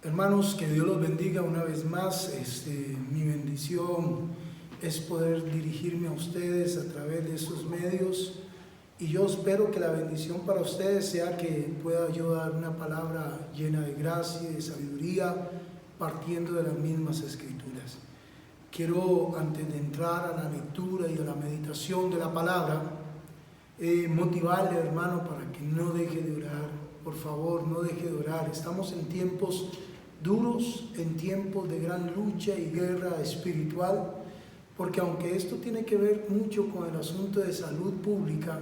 Hermanos, que Dios los bendiga una vez más. Mi bendición es poder dirigirme a ustedes a través de estos medios, y yo espero que la bendición para ustedes sea que pueda yo dar una palabra llena de gracia y de sabiduría, partiendo de las mismas escrituras. Quiero, antes de entrar a la lectura y a la meditación de la palabra, motivarle, hermano, para que no deje de orar. Por favor, no deje de orar. Estamos en tiempos duros, en tiempos de gran lucha y guerra espiritual, porque aunque esto tiene que ver mucho con el asunto de salud pública,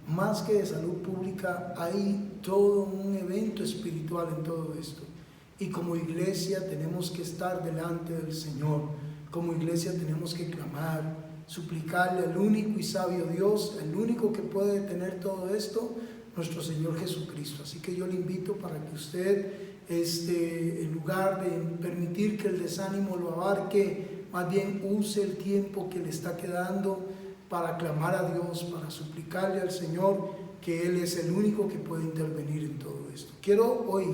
más que de salud pública, hay todo un evento espiritual en todo esto. Y como iglesia tenemos que estar delante del Señor. Como iglesia tenemos que clamar, suplicarle al único y sabio Dios, el único que puede detener todo esto, nuestro Señor Jesucristo. Así que yo le invito para que usted, en lugar de permitir que el desánimo lo abarque, más bien use el tiempo que le está quedando para clamar a Dios, para suplicarle al Señor, que Él es el único que puede intervenir en todo esto. Quiero hoy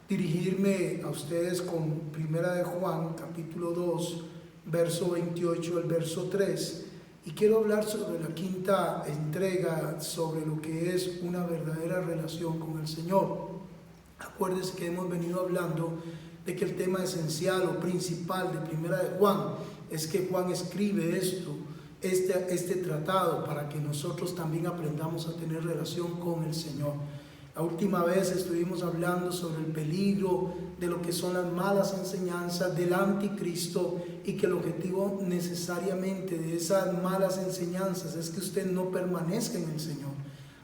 dirigirme a ustedes con Primera de Juan, capítulo 2, verso 28 al verso 3. Y quiero hablar sobre la quinta entrega, sobre lo que es una verdadera relación con el Señor. Acuérdense que hemos venido hablando de que el tema esencial o principal de Primera de Juan es que Juan escribe este tratado para que nosotros también aprendamos a tener relación con el Señor. La última vez estuvimos hablando sobre el peligro de lo que son las malas enseñanzas del anticristo, y que el objetivo necesariamente de esas malas enseñanzas es que usted no permanezca en el Señor.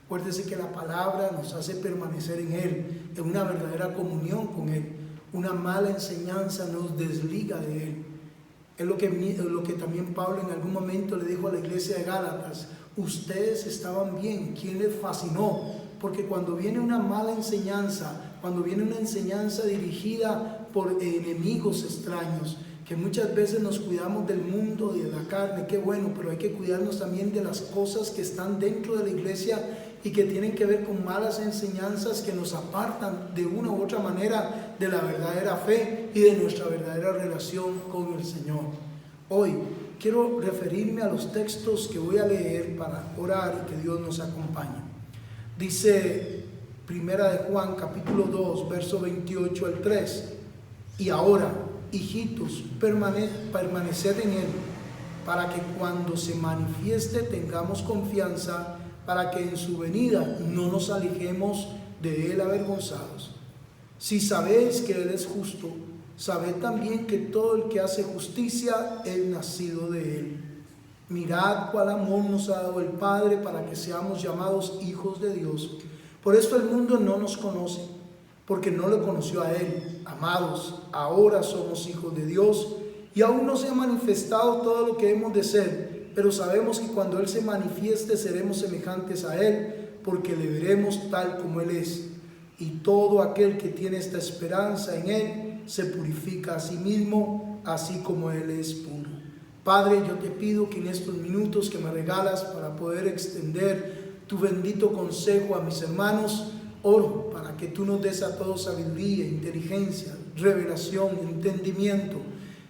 Acuérdese que la palabra nos hace permanecer en Él, en una verdadera comunión con Él. Una mala enseñanza nos desliga de Él. Es lo que también Pablo en algún momento le dijo a la iglesia de Gálatas: ustedes estaban bien. ¿Quién les fascinó? Porque cuando viene una mala enseñanza, cuando viene una enseñanza dirigida por enemigos extraños, que muchas veces nos cuidamos del mundo y de la carne, qué bueno, pero hay que cuidarnos también de las cosas que están dentro de la iglesia y que tienen que ver con malas enseñanzas que nos apartan de una u otra manera de la verdadera fe y de nuestra verdadera relación con el Señor. Hoy quiero referirme a los textos que voy a leer para orar y que Dios nos acompañe. Dice Primera de Juan, capítulo 2, verso 28 al 3. Y ahora, hijitos, permaneced en Él, para que cuando se manifieste tengamos confianza, para que en su venida no nos alejemos de Él avergonzados. Si sabéis que Él es justo, sabed también que todo el que hace justicia es nacido de Él. Mirad cuál amor nos ha dado el Padre para que seamos llamados hijos de Dios. Por esto el mundo no nos conoce, porque no lo conoció a Él. Amados, ahora somos hijos de Dios, y aún no se ha manifestado todo lo que hemos de ser, pero sabemos que cuando Él se manifieste seremos semejantes a Él, porque le veremos tal como Él es. Y todo aquel que tiene esta esperanza en Él se purifica a sí mismo, así como Él es puro. Padre, yo te pido que en estos minutos que me regalas para poder extender tu bendito consejo a mis hermanos, oro para que tú nos des a todos sabiduría, inteligencia, revelación, entendimiento,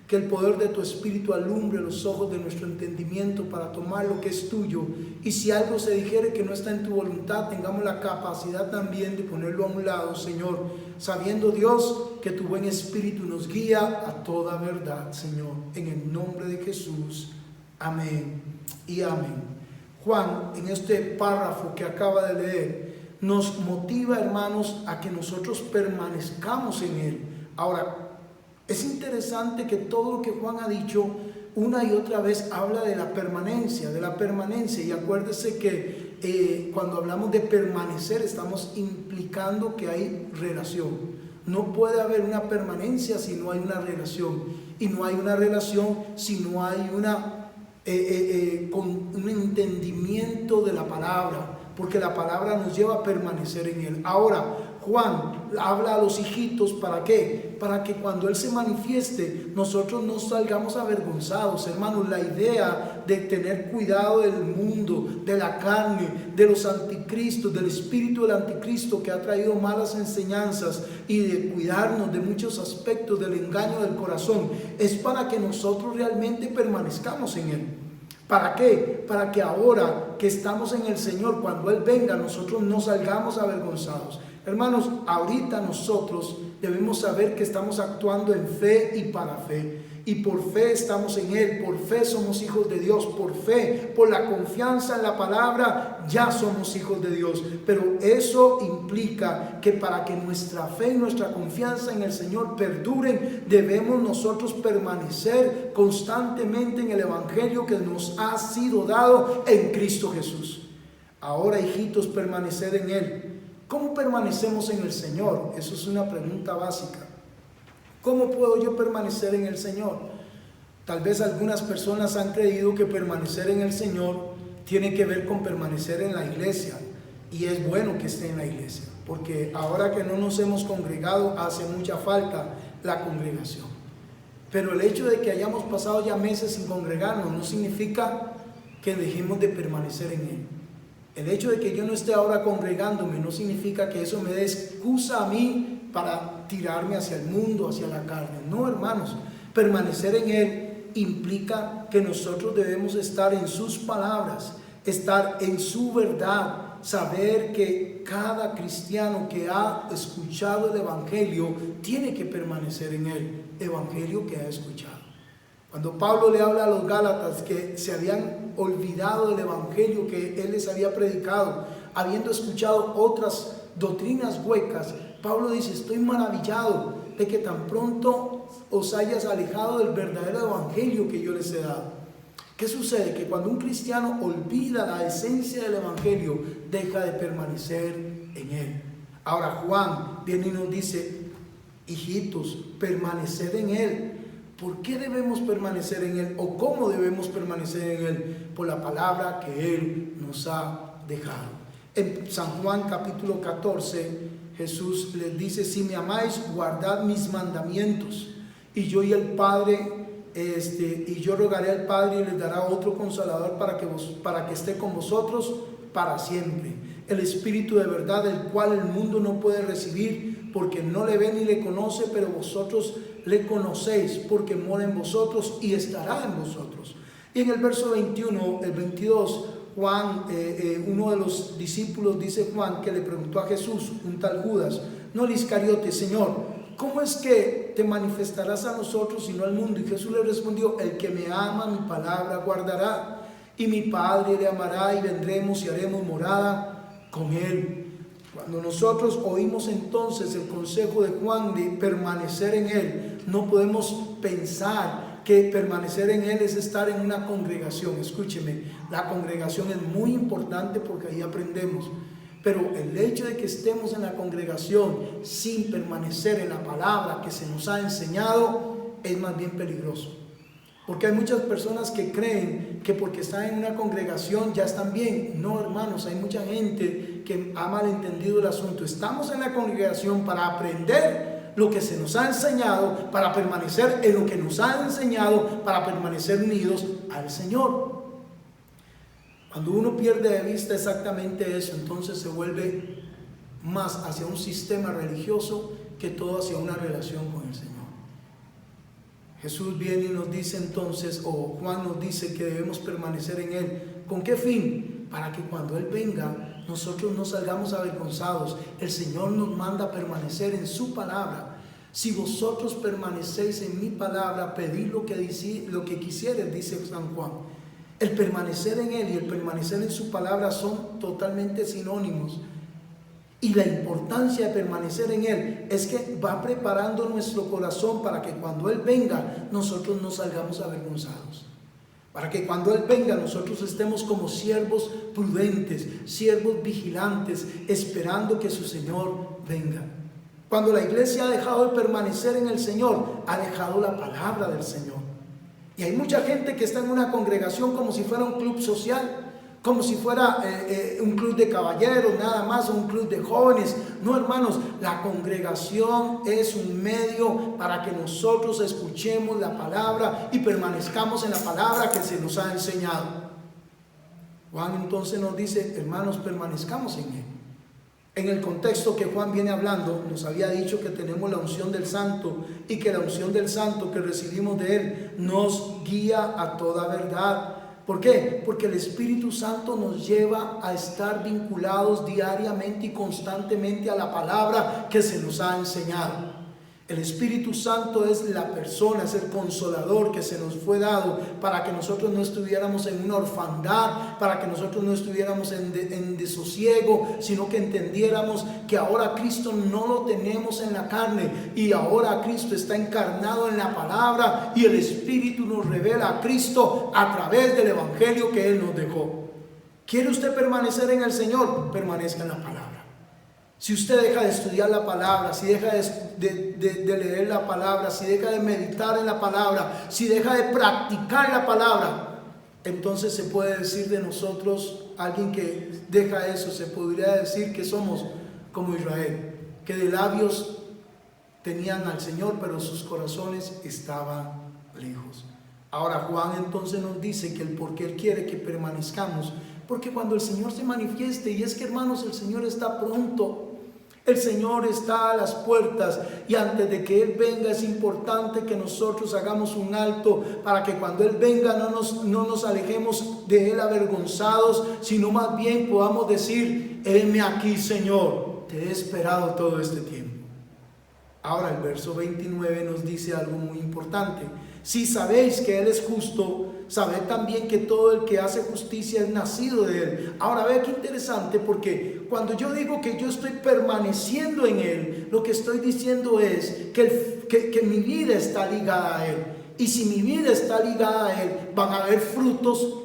que el poder de tu Espíritu alumbre los ojos de nuestro entendimiento para tomar lo que es tuyo, y si algo se dijere que no está en tu voluntad, tengamos la capacidad también de ponerlo a un lado, Señor, sabiendo, Dios, que tu buen Espíritu nos guía a toda verdad, Señor, en el nombre de Jesús. Amén y amén. Juan, en este párrafo que acaba de leer, nos motiva, hermanos, a que nosotros permanezcamos en Él. Ahora, es interesante que todo lo que Juan ha dicho una y otra vez habla de la permanencia, y acuérdese que cuando hablamos de permanecer estamos implicando que hay relación. No puede haber una permanencia si no hay una relación, y no hay una relación si no hay con un entendimiento de la palabra, porque la palabra nos lleva a permanecer en Él. Ahora, Juan habla a los hijitos, ¿para qué? Para que cuando Él se manifieste, nosotros no salgamos avergonzados, hermanos. La idea de tener cuidado del mundo, de la carne, de los anticristos, del espíritu del anticristo que ha traído malas enseñanzas, y de cuidarnos de muchos aspectos del engaño del corazón, es para que nosotros realmente permanezcamos en Él. ¿Para qué? Para que ahora que estamos en el Señor, cuando Él venga, nosotros no salgamos avergonzados. Hermanos, ahorita nosotros debemos saber que estamos actuando en fe y para fe. Y por fe estamos en Él, por fe somos hijos de Dios, por fe, por la confianza en la palabra, ya somos hijos de Dios. Pero eso implica que para que nuestra fe y nuestra confianza en el Señor perduren, debemos nosotros permanecer constantemente en el Evangelio que nos ha sido dado en Cristo Jesús. Ahora, hijitos, permaneced en Él. ¿Cómo permanecemos en el Señor? Eso es una pregunta básica. ¿Cómo puedo yo permanecer en el Señor? Tal vez algunas personas han creído que permanecer en el Señor tiene que ver con permanecer en la iglesia. Y es bueno que esté en la iglesia, porque ahora que no nos hemos congregado, hace mucha falta la congregación. Pero el hecho de que hayamos pasado ya meses sin congregarnos no significa que dejemos de permanecer en Él. El hecho de que yo no esté ahora congregándome no significa que eso me dé excusa a mí para tirarme hacia el mundo, hacia la carne. No, hermanos, permanecer en Él implica que nosotros debemos estar en sus palabras, estar en su verdad, saber que cada cristiano que ha escuchado el Evangelio tiene que permanecer en el Evangelio que ha escuchado. Cuando Pablo le habla a los Gálatas que se habían olvidado del Evangelio que él les había predicado, habiendo escuchado otras doctrinas huecas, Pablo dice: estoy maravillado de que tan pronto os hayas alejado del verdadero Evangelio que yo les he dado. ¿Qué sucede? Que cuando un cristiano olvida la esencia del Evangelio, deja de permanecer en él. Ahora Juan viene y nos dice: hijitos, permaneced en Él. ¿Por qué debemos permanecer en Él? ¿O cómo debemos permanecer en Él? Por la palabra que Él nos ha dejado. En San Juan capítulo 14, Jesús les dice: si me amáis, guardad mis mandamientos. Y yo y el Padre, y yo rogaré al Padre y les dará otro consolador para que esté con vosotros para siempre. El Espíritu de verdad, el cual el mundo no puede recibir, porque no le ve ni le conoce, pero vosotros le conocéis, porque mora en vosotros y estará en vosotros. Y en el verso 21, el 22, Juan, uno de los discípulos, dice Juan, que le preguntó a Jesús, un tal Judas, no el Iscariote: Señor, ¿cómo es que te manifestarás a nosotros y no al mundo? Y Jesús le respondió: el que me ama, mi palabra guardará, y mi Padre le amará, y vendremos y haremos morada con él. Cuando nosotros oímos entonces el consejo de Juan de permanecer en Él, no podemos pensar que permanecer en Él es estar en una congregación. Escúcheme, la congregación es muy importante porque ahí aprendemos. Pero el hecho de que estemos en la congregación sin permanecer en la palabra que se nos ha enseñado es más bien peligroso. Porque hay muchas personas que creen que porque están en una congregación ya están bien. No, hermanos, hay mucha gente que ha malentendido el asunto. Estamos en la congregación para aprender lo que se nos ha enseñado, para permanecer en lo que nos ha enseñado, para permanecer unidos al Señor. Cuando uno pierde de vista exactamente eso, entonces se vuelve más hacia un sistema religioso que todo hacia una relación con el Señor. Jesús viene y nos dice entonces, o Juan nos dice que debemos permanecer en Él. ¿Con qué fin? Para que cuando Él venga, nosotros no salgamos avergonzados. El Señor nos manda a permanecer en su palabra. Si vosotros permanecéis en mi palabra, pedid lo que quisieres, dice San Juan. El permanecer en Él y el permanecer en su palabra son totalmente sinónimos. Y la importancia de permanecer en Él es que va preparando nuestro corazón para que cuando Él venga, nosotros no salgamos avergonzados. Para que cuando Él venga, nosotros estemos como siervos prudentes, siervos vigilantes, esperando que su Señor venga. Cuando la iglesia ha dejado de permanecer en el Señor, ha dejado la palabra del Señor. Y hay mucha gente que está en una congregación como si fuera un club social, como si fuera un club de caballeros, nada más, o un club de jóvenes. No, hermanos, la congregación es un medio para que nosotros escuchemos la palabra y permanezcamos en la palabra que se nos ha enseñado. Juan entonces nos dice, hermanos, permanezcamos en él. En el contexto que Juan viene hablando, nos había dicho que tenemos la unción del Santo y que la unción del Santo que recibimos de él nos guía a toda verdad. ¿Por qué? Porque el Espíritu Santo nos lleva a estar vinculados diariamente y constantemente a la palabra que se nos ha enseñado. El Espíritu Santo es la persona, es el consolador que se nos fue dado para que nosotros no estuviéramos en una orfandad, para que nosotros no estuviéramos en desosiego, sino que entendiéramos que ahora Cristo no lo tenemos en la carne y ahora Cristo está encarnado en la palabra y el Espíritu nos revela a Cristo a través del Evangelio que Él nos dejó. ¿Quiere usted permanecer en el Señor? Permanezca en la palabra. Si usted deja de estudiar la palabra, si deja de leer la palabra, si deja de meditar en la palabra, si deja de practicar la palabra, entonces se puede decir de nosotros, alguien que deja eso, se podría decir que somos como Israel, que de labios tenían al Señor, pero sus corazones estaban lejos. Ahora Juan entonces nos dice que el por qué Él quiere que permanezcamos, porque cuando el Señor se manifieste, y es que hermanos, el Señor está pronto. El Señor está a las puertas y antes de que Él venga es importante que nosotros hagamos un alto para que cuando Él venga no nos alejemos de Él avergonzados, sino más bien podamos decir, heme aquí, Señor, te he esperado todo este tiempo. Ahora el verso 29 nos dice algo muy importante. Si sabéis que Él es justo, sabed también que todo el que hace justicia es nacido de Él. Ahora ve qué interesante, porque cuando yo digo que yo estoy permaneciendo en Él, lo que estoy diciendo es que mi vida está ligada a Él. Y si mi vida está ligada a Él, van a haber frutos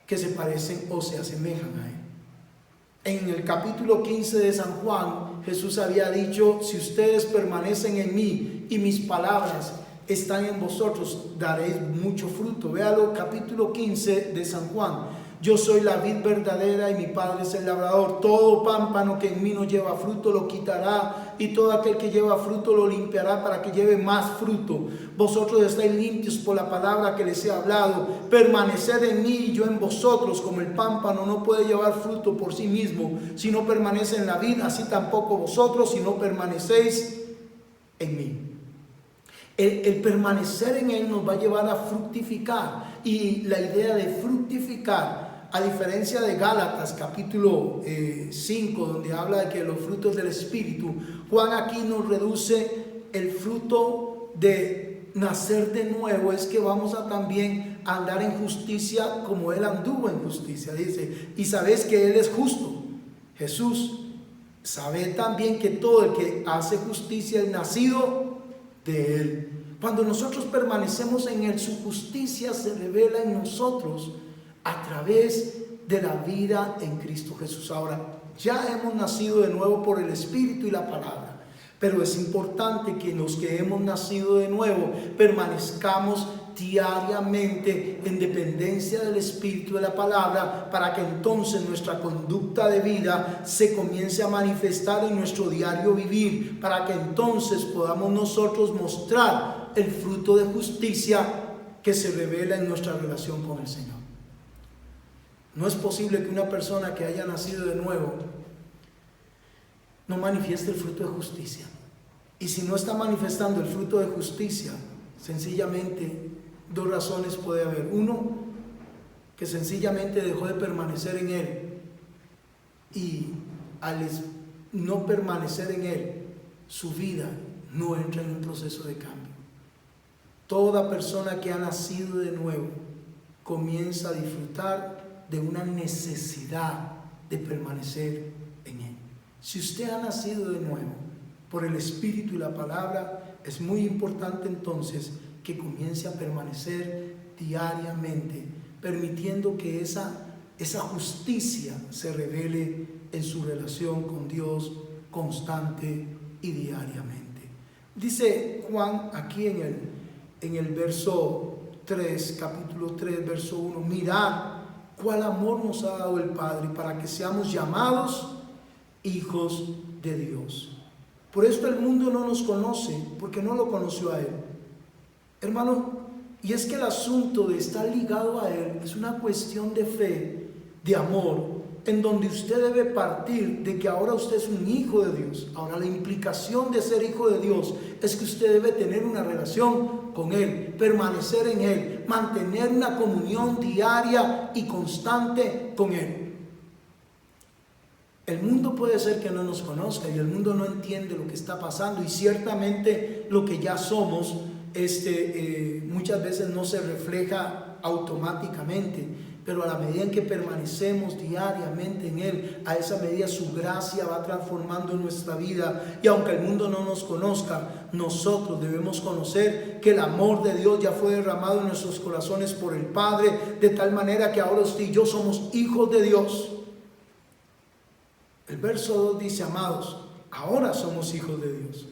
que se parecen o se asemejan a Él. En el capítulo 15 de San Juan, Jesús había dicho, si ustedes permanecen en mí y mis palabras están en vosotros, daréis mucho fruto. Véalo, capítulo 15 de San Juan. Yo soy la vid verdadera y mi Padre es el labrador. Todo pámpano que en mí no lleva fruto lo quitará, y todo aquel que lleva fruto lo limpiará para que lleve más fruto. Vosotros estáis limpios por la palabra que les he hablado. Permaneced en mí y yo en vosotros. Como el pámpano no puede llevar fruto por sí mismo si no permanece en la vid, así tampoco vosotros si no permanecéis en mí. El permanecer en Él nos va a llevar a fructificar, y la idea de fructificar, a diferencia de Gálatas capítulo 5, donde habla de que los frutos del Espíritu, Juan aquí nos reduce el fruto de nacer de nuevo, es que vamos a también andar en justicia como Él anduvo en justicia. Dice, y sabéis que Él es justo, Jesús, sabe también que todo el que hace justicia es nacido de Él. Cuando nosotros permanecemos en Él, su justicia se revela en nosotros a través de la vida en Cristo Jesús. Ahora, ya hemos nacido de nuevo por el Espíritu y la palabra, pero es importante que los que hemos nacido de nuevo permanezcamos diariamente en dependencia del Espíritu de la palabra, para que entonces nuestra conducta de vida se comience a manifestar en nuestro diario vivir, para que entonces podamos nosotros mostrar el fruto de justicia que se revela en nuestra relación con el Señor. No es posible que una persona que haya nacido de nuevo no manifieste el fruto de justicia. Y si no está manifestando el fruto de justicia, sencillamente dos razones puede haber. Uno, que sencillamente dejó de permanecer en Él, y al no permanecer en Él, su vida no entra en un proceso de cambio. Toda persona que ha nacido de nuevo comienza a disfrutar de una necesidad de permanecer en Él. Si usted ha nacido de nuevo por el Espíritu y la palabra, es muy importante entonces que comience a permanecer diariamente, permitiendo que esa justicia se revele en su relación con Dios constante y diariamente. Dice Juan aquí en el verso 3, capítulo 3, verso 1, mirad cuál amor nos ha dado el Padre para que seamos llamados hijos de Dios. Por esto el mundo no nos conoce, porque no lo conoció a Él. Hermano, y es que el asunto de estar ligado a Él es una cuestión de fe, de amor, en donde usted debe partir de que ahora usted es un hijo de Dios. Ahora, la implicación de ser hijo de Dios es que usted debe tener una relación con Él, permanecer en Él, mantener una comunión diaria y constante con Él. El mundo puede ser que no nos conozca y el mundo no entiende lo que está pasando, y ciertamente lo que ya somos muchas veces no se refleja automáticamente, pero a la medida en que permanecemos diariamente en Él, a esa medida su gracia va transformando nuestra vida. Y aunque el mundo no nos conozca, nosotros debemos conocer que el amor de Dios ya fue derramado en nuestros corazones por el Padre, de tal manera que ahora usted y yo somos hijos de Dios. El verso 2 dice: amados, ahora somos hijos de Dios.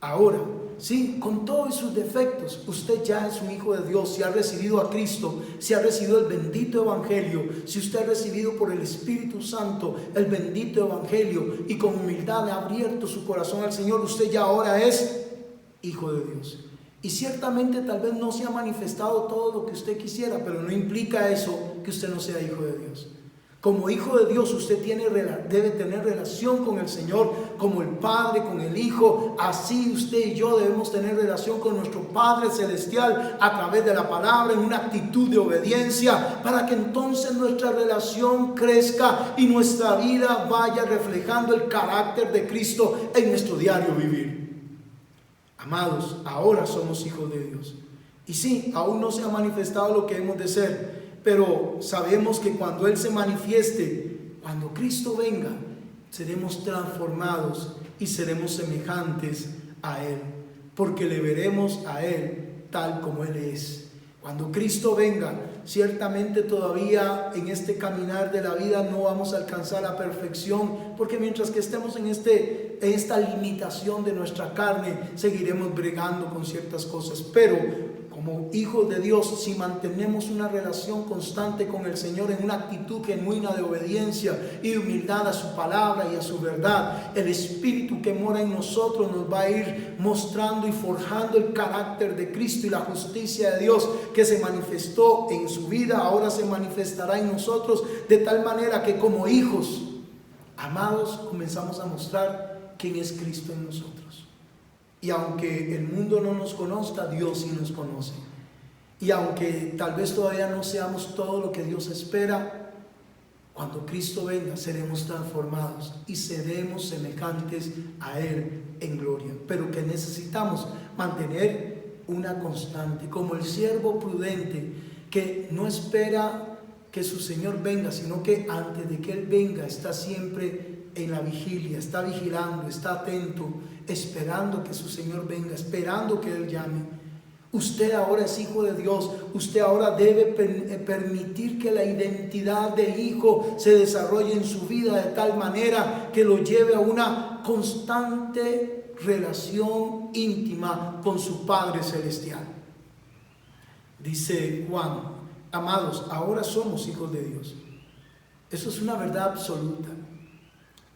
Ahora, sí, con todos sus defectos, usted ya es un hijo de Dios. Si ha recibido a Cristo, si ha recibido el bendito Evangelio, si usted ha recibido por el Espíritu Santo el bendito Evangelio y con humildad ha abierto su corazón al Señor, usted ya ahora es hijo de Dios. Y ciertamente tal vez no se ha manifestado todo lo que usted quisiera, pero no implica eso que usted no sea hijo de Dios. Como hijo de Dios, usted debe tener relación con el Señor, como el Padre con el Hijo. Así usted y yo debemos tener relación con nuestro Padre Celestial a través de la palabra, en una actitud de obediencia, para que entonces nuestra relación crezca y nuestra vida vaya reflejando el carácter de Cristo en nuestro diario vivir. Amados, ahora somos hijos de Dios. Y sí, aún no se ha manifestado lo que hemos de ser, pero sabemos que cuando Él se manifieste, cuando Cristo venga, seremos transformados y seremos semejantes a Él, porque le veremos a Él tal como Él es. Cuando Cristo venga, ciertamente todavía en este caminar de la vida no vamos a alcanzar la perfección, porque mientras que estemos en esta limitación de nuestra carne, seguiremos bregando con ciertas cosas. Pero como hijos de Dios, si mantenemos una relación constante con el Señor en una actitud genuina de obediencia y de humildad a su palabra y a su verdad, el Espíritu que mora en nosotros nos va a ir mostrando y forjando el carácter de Cristo, y la justicia de Dios que se manifestó en su vida ahora se manifestará en nosotros, de tal manera que como hijos amados comenzamos a mostrar quién es Cristo en nosotros. Y aunque el mundo no nos conozca, Dios sí nos conoce. Y aunque tal vez todavía no seamos todo lo que Dios espera, cuando Cristo venga seremos transformados y seremos semejantes a Él en gloria. Pero que necesitamos mantener una constante, como el siervo prudente que no espera que su Señor venga, sino que antes de que Él venga está siempre en la vigilia, está vigilando, está atento, esperando que su Señor venga, esperando que Él llame. Usted ahora es hijo de Dios. Usted ahora debe permitir que la identidad de hijo se desarrolle en su vida de tal manera que lo lleve a una constante relación íntima con su Padre Celestial. Dice Juan: amados, ahora somos hijos de Dios. Eso es una verdad absoluta.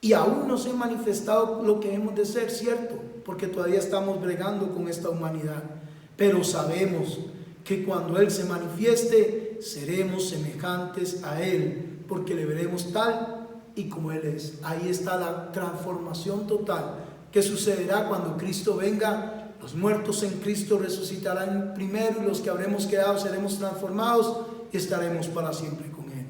Y aún no se ha manifestado lo que hemos de ser, ¿cierto? Porque todavía estamos bregando con esta humanidad. Pero sabemos que cuando Él se manifieste, seremos semejantes a Él, porque le veremos tal y como Él es. Ahí está la transformación total que sucederá cuando Cristo venga. Los muertos en Cristo resucitarán primero, y los que habremos quedado seremos transformados y estaremos para siempre con Él.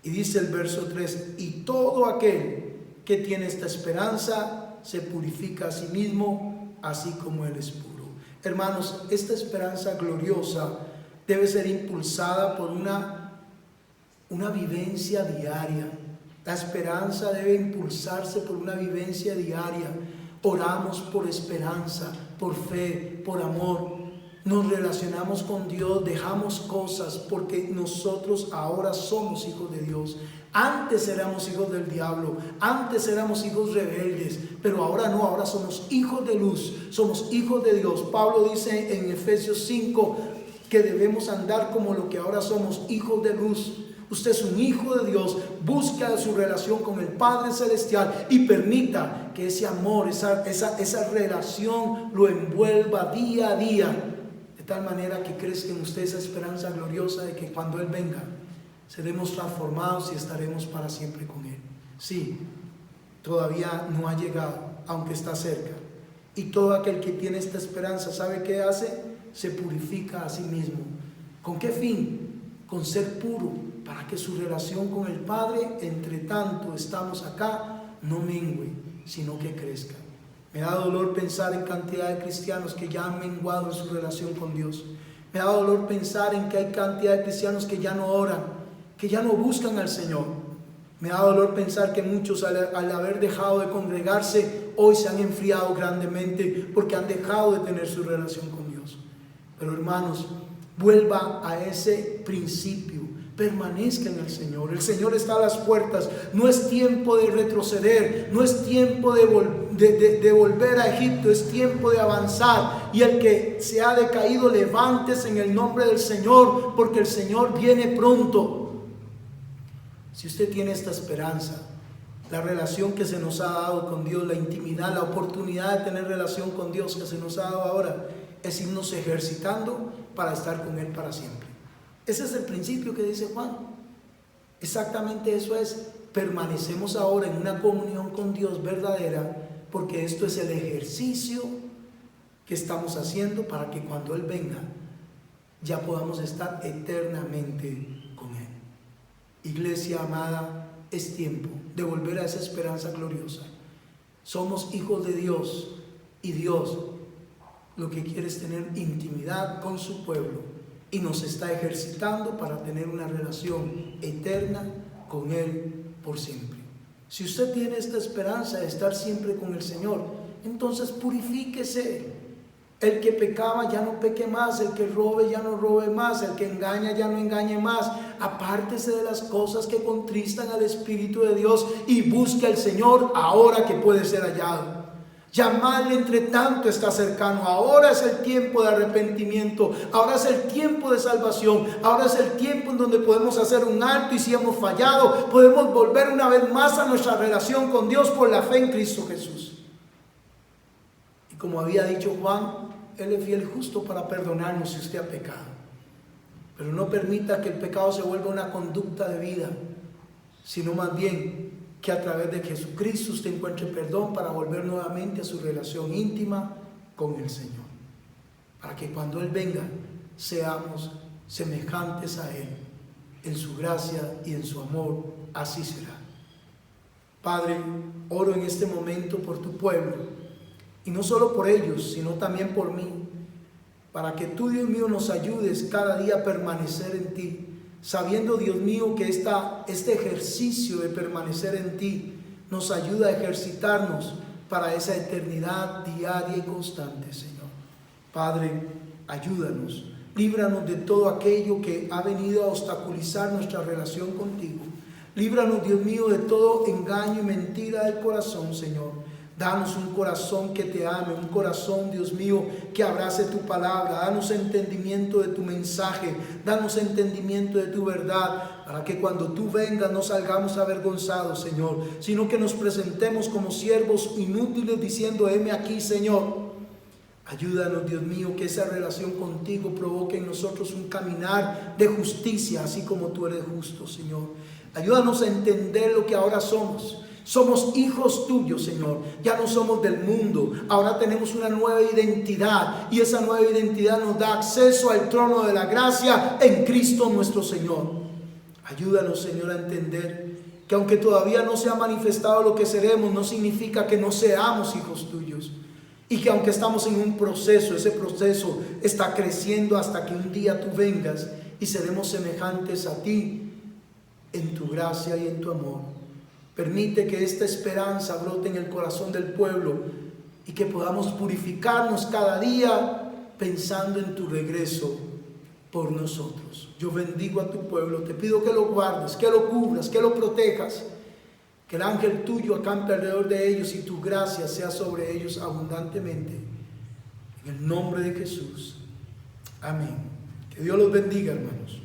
Y dice el verso 3: y todo aquel que tiene esta esperanza se purifica a sí mismo, así como Él es puro. Hermanos, esta esperanza gloriosa debe ser impulsada por una vivencia diaria. La esperanza debe impulsarse por una vivencia diaria. Oramos por esperanza, por fe, por amor. Nos relacionamos con Dios, dejamos cosas, porque nosotros ahora somos hijos de Dios. Antes éramos hijos del diablo, antes éramos hijos rebeldes, pero ahora no, ahora somos hijos de luz, somos hijos de Dios. Pablo dice en Efesios 5 que debemos andar como lo que ahora somos, hijos de luz. Usted es un hijo de Dios. Busca su relación con el Padre Celestial y permita que ese amor, esa relación lo envuelva día a día, de tal manera que crezca en usted esa esperanza gloriosa de que cuando Él venga seremos transformados y estaremos para siempre con Él. Sí, todavía no ha llegado, aunque está cerca. Y todo aquel que tiene esta esperanza, ¿sabe qué hace? Se purifica a sí mismo. ¿Con qué fin? Con ser puro, para que su relación con el Padre, entre tanto estamos acá, no mengue, sino que crezca. Me da dolor pensar en cantidad de cristianos que ya han menguado en su relación con Dios. Me da dolor pensar en que hay cantidad de cristianos que ya no oran, que ya no buscan al Señor. Me da dolor pensar que muchos al haber dejado de congregarse, hoy se han enfriado grandemente porque han dejado de tener su relación con Dios. Pero hermanos, vuelva a ese principio, permanezca en el Señor. El Señor está a las puertas. No es tiempo de retroceder, no es tiempo de volver a Egipto, es tiempo de avanzar. Y el que se ha decaído, levántese en el nombre del Señor, porque el Señor viene pronto. Si usted tiene esta esperanza, la relación que se nos ha dado con Dios, la intimidad, la oportunidad de tener relación con Dios que se nos ha dado ahora, es irnos ejercitando para estar con Él para siempre. Ese es el principio que dice Juan. Exactamente eso es. Permanecemos ahora en una comunión con Dios verdadera, porque esto es el ejercicio que estamos haciendo para que cuando Él venga ya podamos estar eternamente con Él. Iglesia amada, es tiempo de volver a esa esperanza gloriosa. Somos hijos de Dios y Dios lo que quiere es tener intimidad con su pueblo y nos está ejercitando para tener una relación eterna con Él por siempre. Si usted tiene esta esperanza de estar siempre con el Señor, entonces purifíquese. El que pecaba ya no peque más, el que robe ya no robe más, el que engaña ya no engañe más. Apártese de las cosas que contristan al Espíritu de Dios y busque al Señor ahora que puede ser hallado. Llamarle entre tanto está cercano. Ahora es el tiempo de arrepentimiento, ahora es el tiempo de salvación, ahora es el tiempo en donde podemos hacer un alto y si hemos fallado, podemos volver una vez más a nuestra relación con Dios por la fe en Cristo Jesús. Y como había dicho Juan, Él es fiel y justo para perdonarnos si usted ha pecado. Pero no permita que el pecado se vuelva una conducta de vida, sino más bien que a través de Jesucristo usted encuentre perdón para volver nuevamente a su relación íntima con el Señor. Para que cuando Él venga seamos semejantes a Él en su gracia y en su amor. Así será. Padre, oro en este momento por tu pueblo. Y no solo por ellos, sino también por mí, para que tú, Dios mío, nos ayudes cada día a permanecer en ti, sabiendo, Dios mío, que este ejercicio de permanecer en ti nos ayuda a ejercitarnos para esa eternidad diaria y constante, Señor. Padre, ayúdanos, líbranos de todo aquello que ha venido a obstaculizar nuestra relación contigo. Líbranos, Dios mío, de todo engaño y mentira del corazón, Señor. Danos un corazón que te ame, un corazón, Dios mío, que abrace tu palabra. Danos entendimiento de tu mensaje, danos entendimiento de tu verdad, para que cuando tú vengas no salgamos avergonzados, Señor, sino que nos presentemos como siervos inútiles diciendo, heme aquí, Señor. Ayúdanos, Dios mío, que esa relación contigo provoque en nosotros un caminar de justicia, así como tú eres justo, Señor. Ayúdanos a entender lo que ahora somos. Somos hijos tuyos, Señor. Ya no somos del mundo. Ahora tenemos una nueva identidad. Y esa nueva identidad nos da acceso al trono de la gracia en Cristo nuestro Señor. Ayúdanos, Señor, a entender que aunque todavía no se ha manifestado lo que seremos, no significa que no seamos hijos tuyos. Y que aunque estamos en un proceso, ese proceso está creciendo hasta que un día tú vengas y seremos semejantes a ti en tu gracia y en tu amor. Permite que esta esperanza brote en el corazón del pueblo y que podamos purificarnos cada día pensando en tu regreso por nosotros. Yo bendigo a tu pueblo, te pido que lo guardes, que lo cubras, que lo protejas, que el ángel tuyo acampe alrededor de ellos y tu gracia sea sobre ellos abundantemente. En el nombre de Jesús. Amén. Que Dios los bendiga, hermanos.